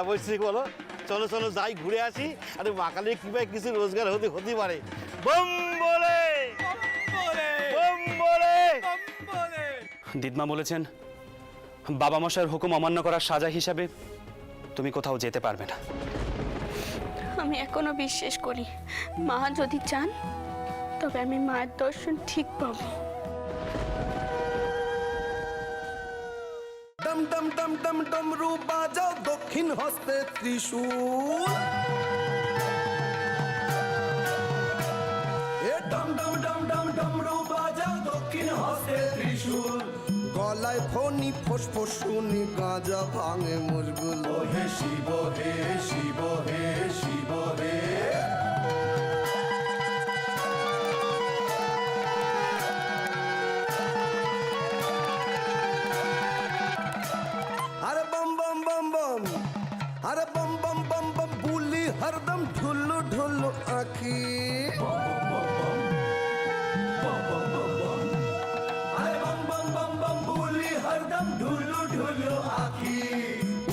বলছি বলো? চলো চলো যাই ঘুরে আসি, আরে মা কালীর কৃপায় কিছু রোজগার হতে পারে। বম বলে বম বলে। দিদমা বলেছেন বাবা মশাইয়ের হুকুম অমান্য করার সাজা হিসাবে তুমি কোথাও যেতে পারবে না। আমি এখনো বিশ্বাস করি মা যদি চান তবে আমি মায়ের দর্শন ঠিক পাবো। ডম ডম ডম ডম ডমরু বাজাও দক্ষিণ হস্তে ত্রিশূল। এ ডম ডম ডম ডম ডমরু বাজাও দক্ষিণ হস্তে ত্রিশূল। গলায় ফণি ফোসফোস শুনি গাঁজা ভাঙে মুশগুল। ও হে শিব হে শিব হে শিব হে। अरे बम बम बम बम, अरे बम बम बम बम बुली हरदम ढुल्लू ढुल्लू आखी। अरे बम बम बम बम बुली हरदम ढुल्लू ढुल्लू आखी।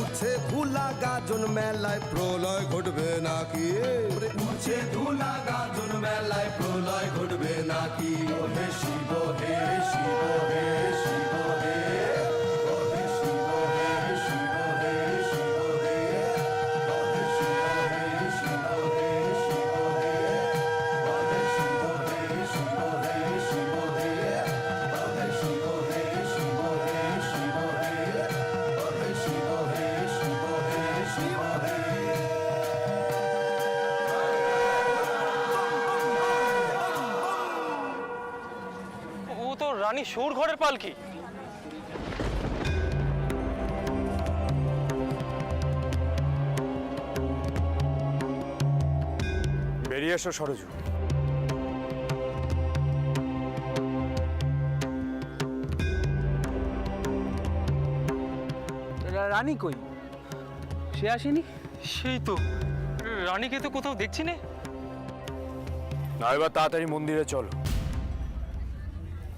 उठे धूला गाजन मेलाय प्रलय घटबे नाकी। उठे धूला गाजन मेलाय प्रलय घटबे नाकी। ओ हे शिव हे शिव हे शिव हे। ও তো রানী সৌর ঘরের পালকি। বেরিয়ে এসো সরজু। রানী কই? সে আসেনি? সেই তো রানীকে তো কোথাও দেখছি না। না, এবার তাড়াতাড়ি মন্দিরে চলো।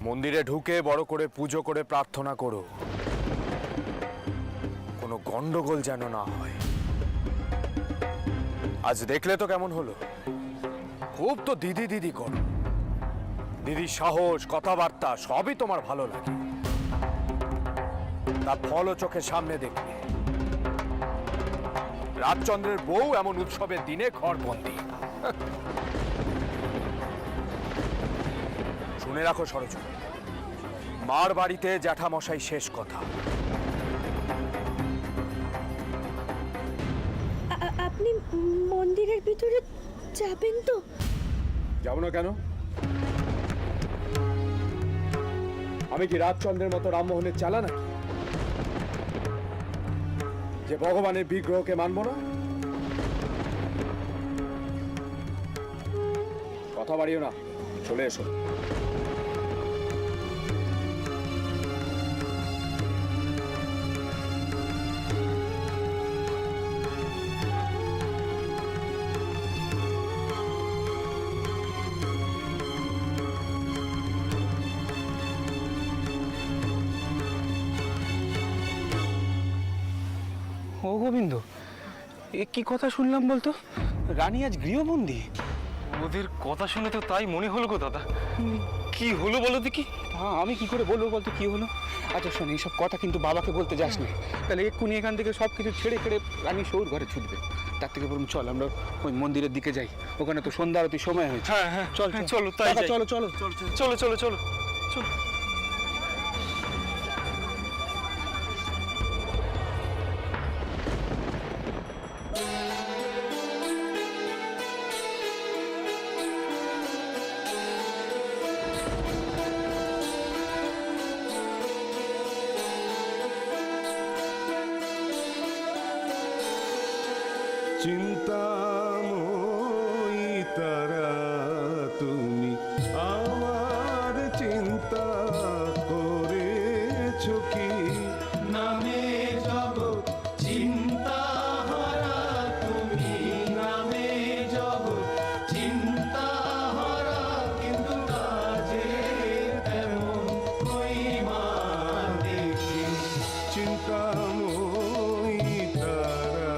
মন্দিরে ঢুকে বড় করে পুজো করে প্রার্থনা করো, কোনো গন্ডগোল যেন না হয়। আজ দেখলে তো কেমন হলো, খুব তো দিদি দিদি করো। দিদির সাহস কথাবার্তা সবই তোমার ভালো লাগে, তার ফলও চোখের সামনে দেখলে। রাজচন্দ্রের বউ এমন উৎসবের দিনে ঘরবন্দি। শুনে রাখো সরজু, মার বাড়িতে জ্যাঠামশাই শেষ কথা। আপনি মন্দিরের ভিতরে যাবেন তো? যাব না কেন? আমি কি রাজচন্দ্রের মতো রামমোহনের চালা নাকি, যে ভগবানের বিগ্রহকে মানব না? কথা বাড়িও না, চলে এসো। ও গোবিন্দ, এ কি কথা শুনলাম বলতো? রানী আজ গৃহবন্দী। ওদের কথা শুনে তো তাই মনে হলো গো দাদা। কি হলো বলো দেখি? হ্যাঁ, আমি কি করে বলবো বলতো কি হলো? আচ্ছা শোন, এইসব কথা কিন্তু বাবাকে বলতে যাস না, তাহলে এক্ষুনি এখান থেকে সব কিছু ছেড়ে ছেড়ে রানী সৌর ঘরে ছুটবে। তার থেকে বরং চল আমরা ওই মন্দিরের দিকে যাই, ওখানে তো সন্ধ্যা আরতির সময় হয়েছে। হ্যাঁ হ্যাঁ চল চলো তাই যাই। চলো চলো চলো চলো চলো চলো। চিন্তাময়ী তারা তুমি আমার চিন্তা করেছো কি? নামে জগৎ চিন্তা হারা তুমি, নামে জগৎ চিন্তা হারা, কিন্তু কাজে তেমন মহিমা দেখি। চিন্তাময়ী তারা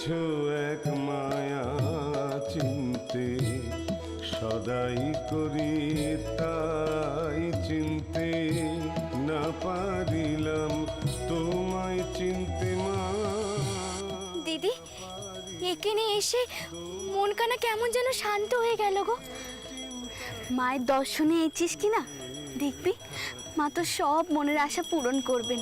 দিয়েছো এক মায়া চিনতে, সদাই করি তাই চিনতে না পারিলাম তোমায় চিনতে মা। দিদি এখানে এসে মন কানা কেমন যেন শান্ত হয়ে গেল গো। মায়ের দর্শনে এসেছিস কি না, দেখবি মা তো সব মনের আশা পূরণ করবেন।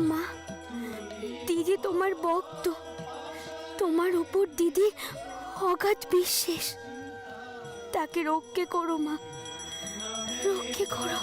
মা, দিদি তোমার ভক্ত, তোমার উপর দিদির অগাধ বিশ্বাস। তাকে রক্ষে করো মা, রক্ষে করো।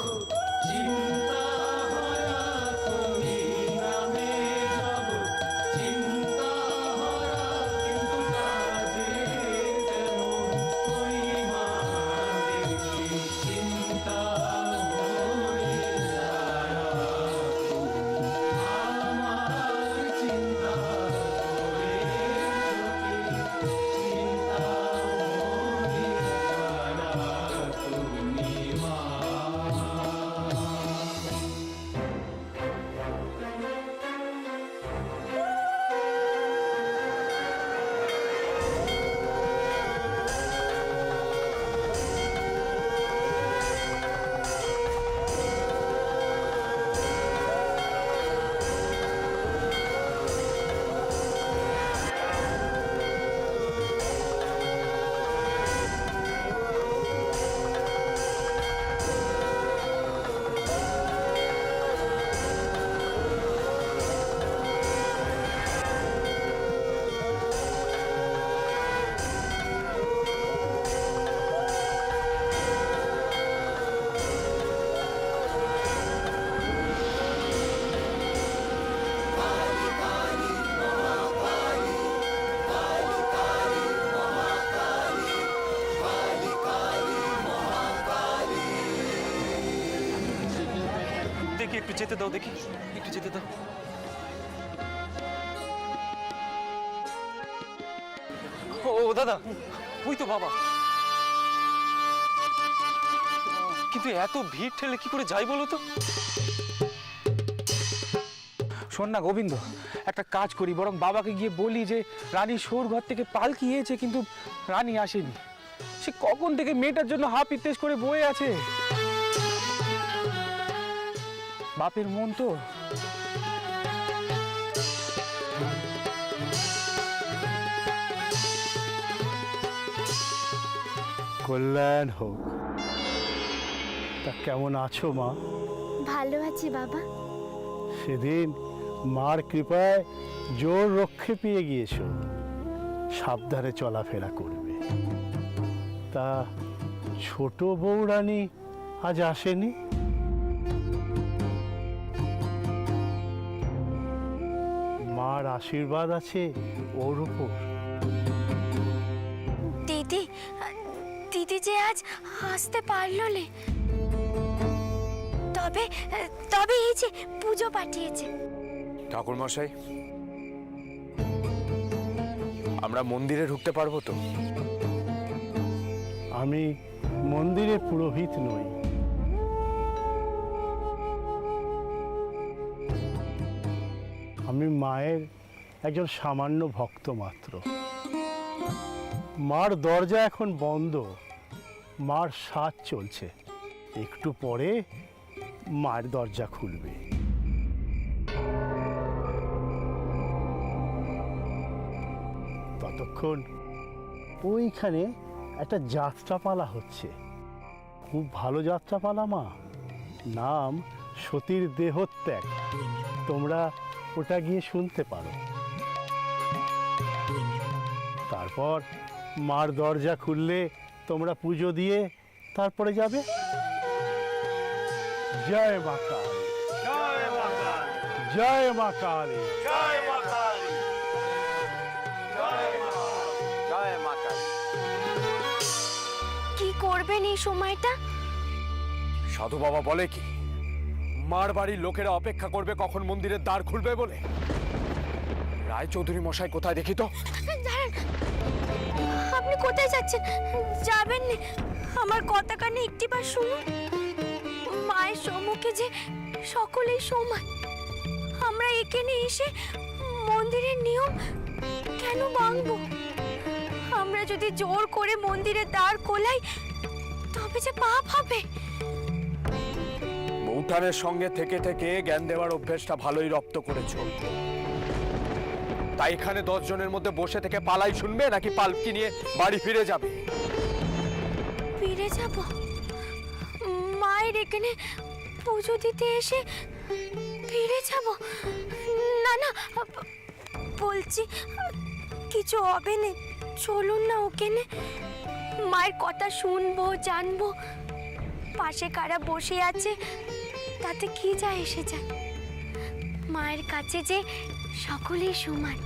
দেখি একটু যেতে দাও, দেখি একটু যেতে দাও। ও দাদা, ওই তো বাবা। কিন্তু এত ভিড় ঠেলে কি করে যাই বলো তো? শোন না গোবিন্দ, একটা কাজ করি, বরং বাবাকে গিয়ে বলি যে রানী সৌর ঘর থেকে পালকি এসেছে কিন্তু রানী আসেনি। সে কখন থেকে মেয়েটার জন্য হাফ ইতেশ করে বয়ে আছে। বাপের মন তো। কল্যাণ হোক। তা কেমন আছো মা? ভালো আছি বাবা। সেদিন মার কৃপায় জোর রক্ষে পেয়ে গিয়েছো, সাবধানে চলাফেরা করবে। তা ছোট বউ রানী আজ আসেনি? মার আশীর্বাদ আছে ওর উপর। দিদি, দিদি যে আজ আসতে পারলো না, তবে তবে এই যে পুজো পাঠিয়েছে। ঠাকুর মশাই, আমরা মন্দিরে ঢুকতে পারবো তো? আমি মন্দিরে পুরোহিত নই। আমি মায়ের একজন সামান্য ভক্ত মাত্র। মার দরজা এখন বন্ধ, মার সাজ চলছে। একটু পরে মায়ের দরজা খুলবে। ততক্ষণ ওইখানে একটা যাত্রাপালা হচ্ছে, খুব ভালো যাত্রাপালা মা। নাম সতীর দেহত্যাগ। তোমরা ওটা গিয়ে শুনতে পারো। তারপর মার দরজা খুললে তোমরা পুজো দিয়ে তারপরে যাবে। জয় মা কালী, জয় মা কালী, জয় মা কালী, জয় মা কালী, জয় মা কালী। কি করবেন এই সময়টা? সাধু বাবা বলে কি, মার বাড়ির লোকেরা অপেক্ষা করবে কখন মন্দিরের দ্বার খুলবে বলে। রায়চৌধুরী মশাই কোথায় দেখি তো? দাঁড়ান, আপনি কোথায় যাচ্ছেন? যাবেন না, আমার কথা কানে একটিবার শুনুন। মায়ের সম্মুখে যে সকলেই সমান, আমরা এখানে এসে মন্দিরের নিয়ম কেন ভাঙবো? আমরা যদি জোর করে মন্দিরের দ্বার খোলাই তবে যে পাপ হবে। বৌঠানের সঙ্গে থেকে থেকে জ্ঞান দেওয়ার অভ্যেসটা ভালোই রপ্ত করেছো। তাই এখানে 10 জনের মধ্যে বসে থেকে পালাই শুনবে নাকি পালকি নিয়ে বাড়ি ফিরে যাবে? ফিরে যাব। মায়ের এখানে পুজো দিতে এসে ফিরে যাব? না না, বলছি কিছু হবে না, চলুন না ওখানে। মায়ের কথা শুনবো, জানবো, পাশে কারা বসে আছে তাতে কি যায় এসে যায়। মায়ের কাছে যে সকলেই সমান।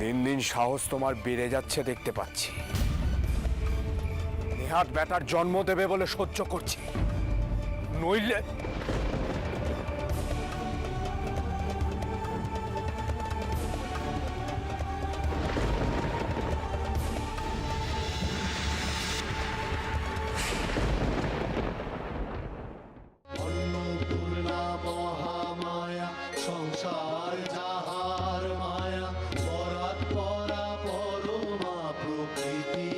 দিন দিন সাহস তোমার বেড়ে যাচ্ছে দেখতে পাচ্ছি। নেহাত বেটার জন্ম দেবে বলে সহ্য করছি, নইলে অন্নপূর্ণা মহামায়া সংসার যাহার মায়া পরাৎ পরা পরমা প্রকৃতি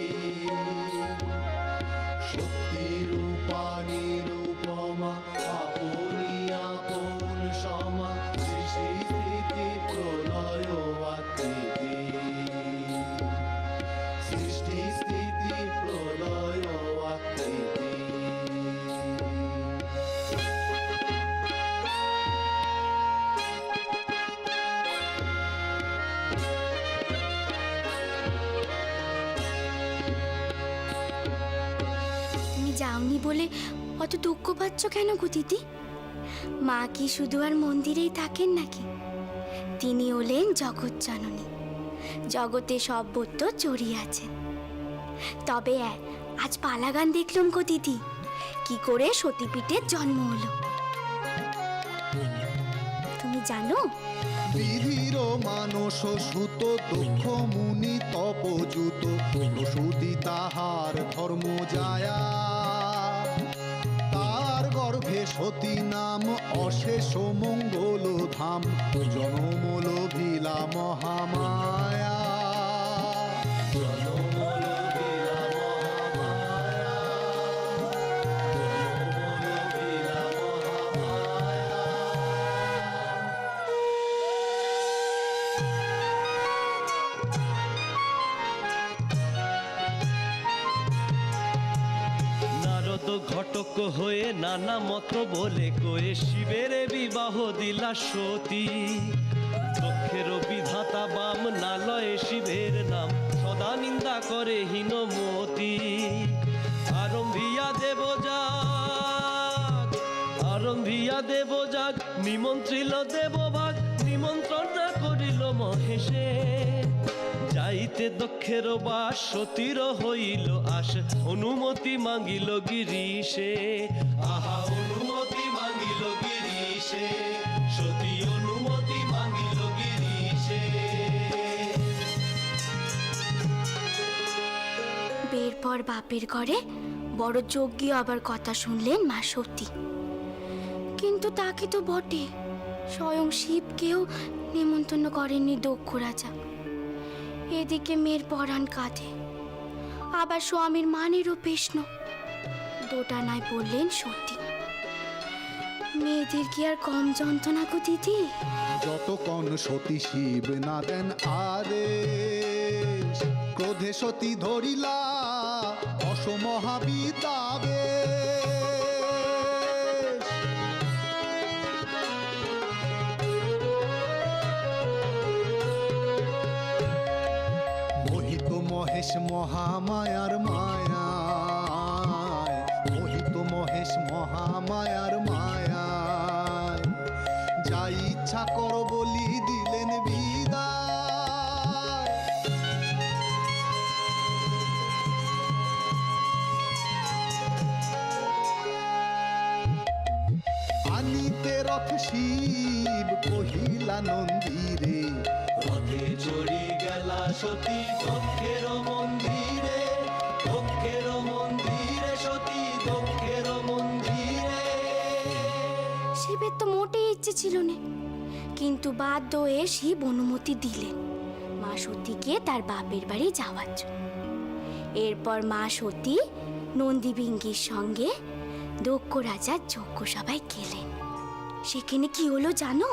সত্যি রূপা নিরূপমা আপনি আপন সমা সৃষ্টি স্থিতি প্রলয় আকৃতি সৃষ্টি স্থিতি প্রলয় আকৃতি। তুমি যাওনি বলে অত দুঃখ পাচ্ছ কেন গো দিদি? মা কি শুধু আর মন্দিরেই থাকেন নাকি? তিনি হলেন জগৎ জননী, জগতে সর্বত্র জড়িয়ে আছেন। তবে আজ পালাগান দেখলাম গো দিদি, কি করে সতীপীঠের জন্ম হলো তুমি জানো? বিধির মানস সুত দক্ষ মুনি তপযুত প্রসূতি তাহার ধর্ম যায়া তার গর্ভে সতী নাম অশেষ মঙ্গল ধাম জনমল ভিলা মহামায়া জনমল ভিলা মহামায়া জনমল ভিলা মহামায়া। নারদ ঘটক হয়ে নানা মত বলে কয়ে শিবের বিবাহ দিলা সতী। দক্ষের বিধাতা বাম নালয়ে শিবের নাম সদা নিন্দা করে হীনমতি। আরম্ভিয়া দেব যাগ নিমন্ত্রিল দেবভাগ নিমন্ত্রণ না করিল মহেশে। যাইতে দক্ষের বাস সতীর হইল আশ অনুমতি মাগিল গিরিশে। আহা অনুমতি মাগিল গিরিশে, সতী অনুমতি মাগিল গিরিশে। বের পর বাপের ঘরে বড় যজ্ঞী আবার কথা শুনলেন মা সতী। কিন্তু তাকে তো বটে, স্বয়ং শিবকেও নেমন্তন্ন করেননি দক্ষ রাজা। এদিকে মেয়ের পরাণ কাঁধে, আবার স্বামীর মানেরও প্রশ্ন। দোটানায় পড়লেন সতী। মেয়েদের কি আর কম যন্ত্রণা গো দিদি? যতক্ষণ সতী শিব না দেন আদেশ ক্রোধে সতী ধরিলা অসমহাবিদাবে। মোহিত মহেশ মহামায়ার মায়ায়, মোহিত মহেশ মহামায়ার মায়ায় যা ইচ্ছা কর বলি দিলেন বিদায়। আনিতে রথে শিব কহিলা নন্দীরে, রথে চড়ি গেলা সতী দক্ষের মন্দিরে, দক্ষের মন্দিরে সতী দক্ষের মন্দিরে। শিবের তো মোটেই ইচ্ছে ছিল না, কিন্তু বাধ্য হয়ে শিব অনুমতি দিলেন মা সতীকে তার বাপের বাড়ি যাওয়ার জন্য। এরপর মা সতী নন্দীবিঙ্গির সঙ্গে দক্ষ রাজার যজ্ঞ সভায় গেলেন। সেখানে কি হলো জানো?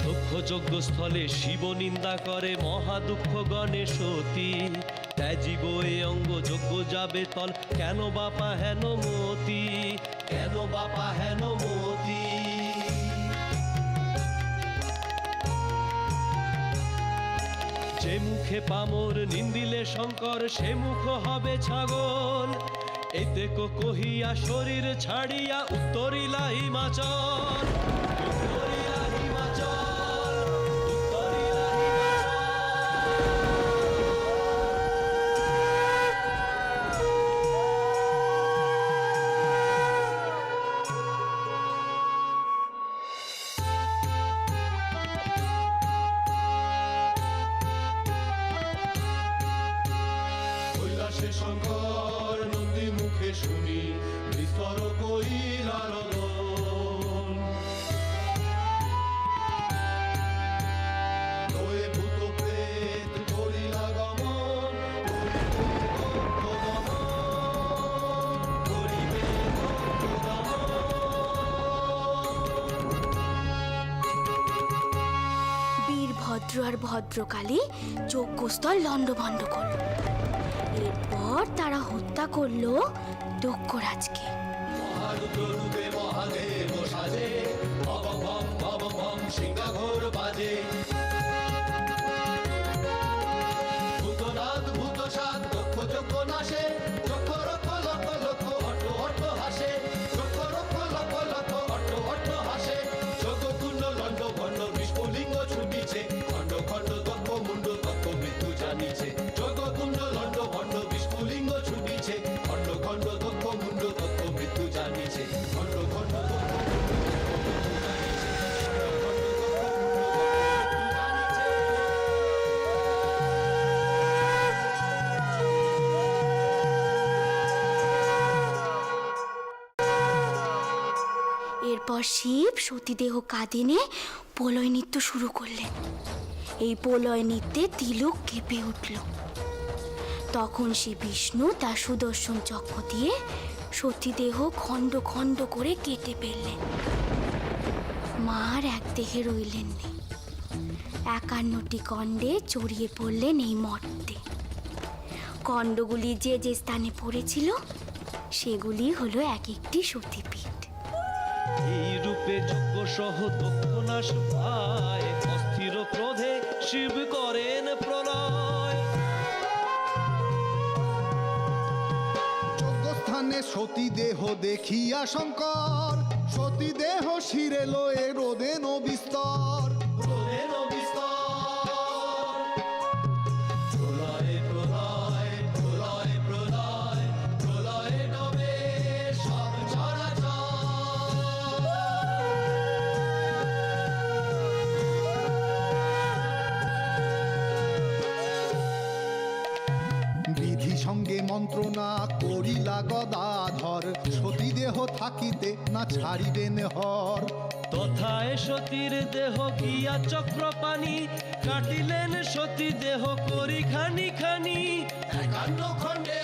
দক্ষ যজ্ঞ স্থলে শিব নিন্দা করে মহা দুঃখ গণে সতী, ত্যাজিব এ অঙ্গ যজ্ঞ যাবে তল, কেন বাপা হেন মতি, কেন বাপা হেন মতি। যে মুখে পামর নিন্দিলে শঙ্কর, সে মুখ হবে ছাগল। এতে কহিয়া শরীর ছাড়িয়া উত্তরিলা হিমাচল, উত্তরিলা হিমাচল, উত্তরিলা কৈলাসে শঙ্কর নন্দী মুখে শুনি, বিস্তর কইলা রদন। লয়ে ভূত প্রেত করিলা গমন, করিবে দক্ষ দমন। বীরভদ্র আর ভদ্রকালী যজ্ঞস্থল লণ্ডভণ্ড করল। এরপর তারা হত্যা করলো দক্ষরাজকে। মহারুদ্ররূপে মহাদেব সাজে, ভব ভম সিংহাঘোর বাজে। ভূতনাথ ভূতসাত দক্ষ যজ্ঞ নাশে, যক্ষ রক্ষ লক্ষ লক্ষ অট্ট অট্ট হাসে, যক্ষ রক্ষ লক্ষ লক্ষ অট্ট অট্ট হাসে। যজ্ঞকুণ্ড লণ্ড ভণ্ড বিস্ফুলিঙ্গ ছুটিছে, খণ্ড খণ্ড দক্ষ মুণ্ড দক্ষ মৃত্যু জানিছে। যজ্ঞকুণ্ড লণ্ড ভণ্ড বিস্ফুলিঙ্গ ছুটিছে, খণ্ড খণ্ড দক্ষ মুণ্ড দক্ষ মৃত্যু জানিছে। খণ্ড খণ্ড দক্ষ এরপর শিব সতীদেহ কাঁদিনে প্রলয় নৃত্য শুরু করলেন। এই প্রলয় নৃত্যে তিলক কেঁপে উঠল। তখন শ্রী বিষ্ণু তার সুদর্শন চক্র দিয়ে সতীদেহ খণ্ড খণ্ড করে কেটে ফেললেন। মার এক দেহে রইলেন না, 51টি খণ্ডে ছড়িয়ে পড়লেন এই মর্তে। খণ্ডগুলি যে যে স্থানে পড়েছিল সেগুলি হলো এক একটি সতীপীঠ। এই রূপে যজ্ঞ সহ দক্ষ নাশ পায়, অস্থির ক্রোধে শিব করেন প্রলয়। যজ্ঞস্থানে সতী দেহ দেখিয়া শঙ্কর, সতী দেহ শিরে লয়ে রোদেন বিস্তর। রোদেন বিস্তর, প্রলয় প্রলয় প্রলয় প্রলয়, প্রলয় নবে সব চরাচর। বিধি সঙ্গে মন্ত্রণা করিলা গদাধর, সতী দেহ থাকিতে না ছাড়িবেন হর। তথায় সতীর দেহ গিয়া চক্রপাণি, কাটিলেন সতী দেহ করি খানি খানি। 51 খণ্ডে